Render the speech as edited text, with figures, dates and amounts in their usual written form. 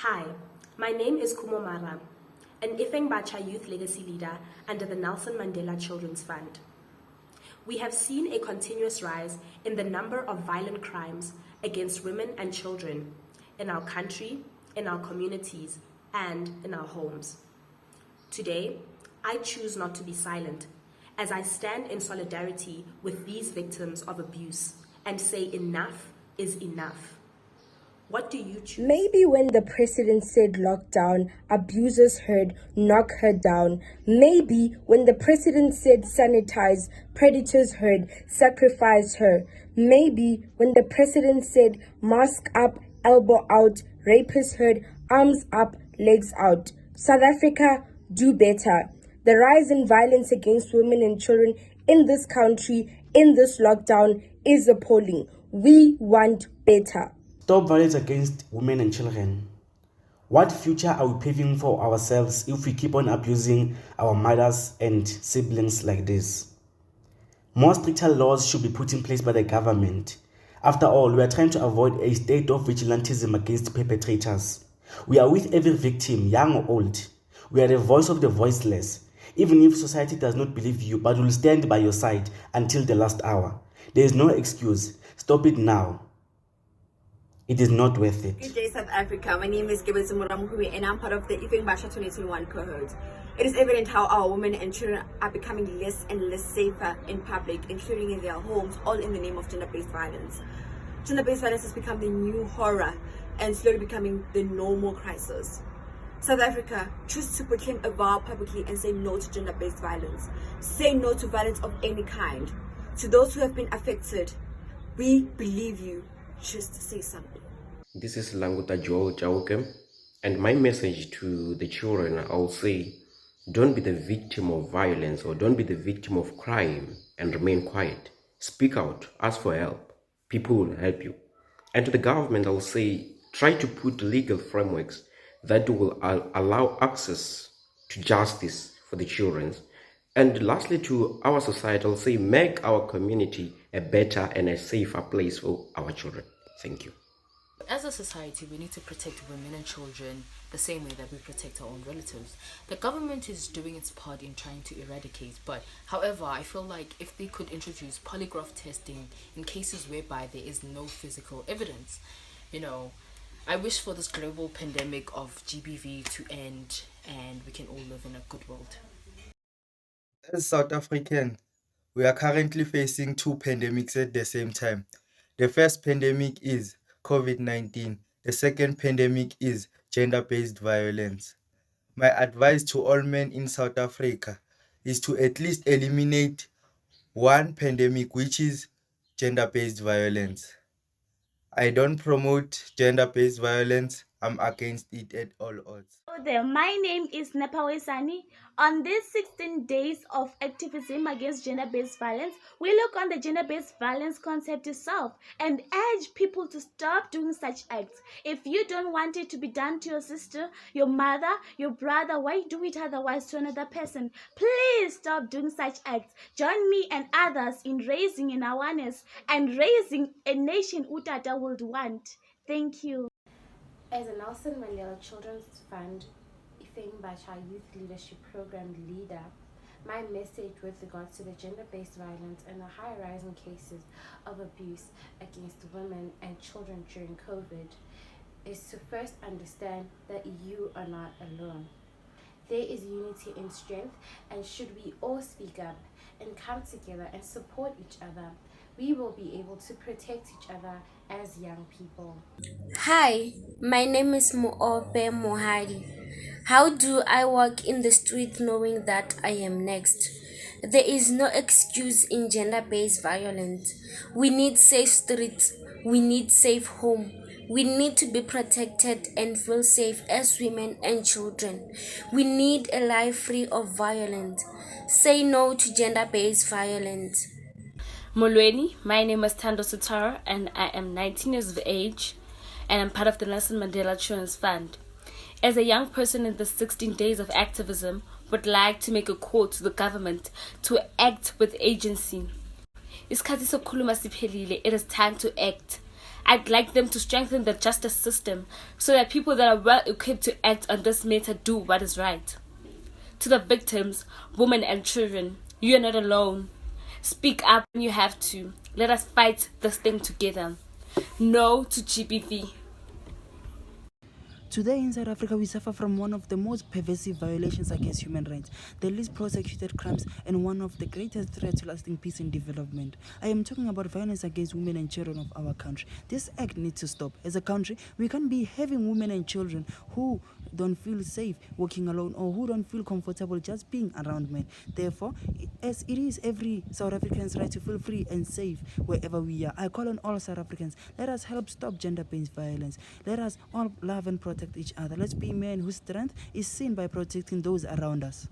Hi, my name is Kumo Mara, an Efeng Bacha youth legacy leader under the Nelson Mandela Children's Fund. We have seen a continuous rise in the number of violent crimes against women and children in our country, in our communities, and in our homes. Today, I choose not to be silent as I stand in solidarity with these victims of abuse and say enough is enough. What do you choose? Maybe when the president said lockdown, abusers heard knock her down. Maybe when the president said sanitize, predators heard sacrifice her. Maybe when the president said mask up, elbow out, rapists heard arms up, legs out. South Africa, do better. The rise in violence against women and children in this country, in this lockdown, is appalling. We want better. Stop violence against women and children. What future are we paving for ourselves if we keep on abusing our mothers and siblings like this? More stricter laws should be put in place by the government. After all, we are trying to avoid a state of vigilantism against perpetrators. We are with every victim, young or old. We are the voice of the voiceless. Even if society does not believe you, but will stand by your side until the last hour. There is no excuse. Stop it now. It is not worth it. Good day, South Africa. My name is Gibbetzimuramuhui and I'm part of the Efeng Bacha 2021 cohort. It is evident how our women and children are becoming less and less safer in public, including in their homes, all in the name of gender-based violence. Gender-based violence has become the new horror and slowly becoming the normal crisis. South Africa, choose to proclaim a vow publicly and say no to gender-based violence. Say no to violence of any kind. To those who have been affected, we believe you. Just say something. This is Languta Joel Jaukem, and my message to the children, I'll say, don't be the victim of violence or don't be the victim of crime and remain quiet. Speak out, ask for help. People will help you. And to the government, I'll say, try to put legal frameworks that will allow access to justice for the children. And lastly, to our society, I'll say, make our community a better and a safer place for our children. Thank you. As a society, we need to protect women and children the same way that we protect our own relatives. The government is doing its part in trying to eradicate, but however, I feel like if they could introduce polygraph testing in cases whereby there is no physical evidence, I wish for this global pandemic of GBV to end and we can all live in a good world. As South African, we are currently facing two pandemics at the same time. The first pandemic is COVID-19. The second pandemic is gender-based violence. My advice to all men in South Africa is to at least eliminate one pandemic, which is gender-based violence. I don't promote gender-based violence. I'm against it at all odds. Hello there, my name is Nepawe Sani. On these 16 days of activism against gender-based violence, we look on the gender-based violence concept itself and urge people to stop doing such acts. If you don't want it to be done to your sister, your mother, your brother, why do it otherwise to another person? Please stop doing such acts. Join me and others in raising an awareness and raising a nation Utata would want. Thank you. As a Nelson Mandela Children's Fund Efeng Bacha Youth Leadership Program leader, my message with regards to the gender-based violence and the high rise in cases of abuse against women and children during COVID is to first understand that you are not alone. There is unity in strength, and should we all speak up and come together and support each other, we will be able to protect each other as young people. Hi, my name is Moope Mohadi. How do I walk in the street knowing that I am next? There is no excuse in gender-based violence. We need safe streets. We need safe home. We need to be protected and feel safe as women and children. We need a life free of violence. Say no to gender-based violence. Molweni, my name is Tando Sutara and I am 19 years of age and I'm part of the Nelson Mandela Children's Fund. As a young person in the 16 Days of Activism, would like to make a call to the government to act with agency. It is time to act. I'd like them to strengthen the justice system so that people that are well equipped to act on this matter do what is right. To the victims, women and children, you are not alone. Speak up when you have to. Let us fight this thing together. No to GBV. Today in South Africa, we suffer from one of the most pervasive violations against human rights, the least prosecuted crimes, and one of the greatest threats to lasting peace and development. I am talking about violence against women and children of our country. This act needs to stop. As a country, we can't be having women and children who don't feel safe walking alone or who don't feel comfortable just being around men. Therefore, as it is every South African's right to feel free and safe wherever we are, I call on all South Africans, let us help stop gender-based violence. Let us all love and protect each other. Let's be men whose strength is seen by protecting those around us.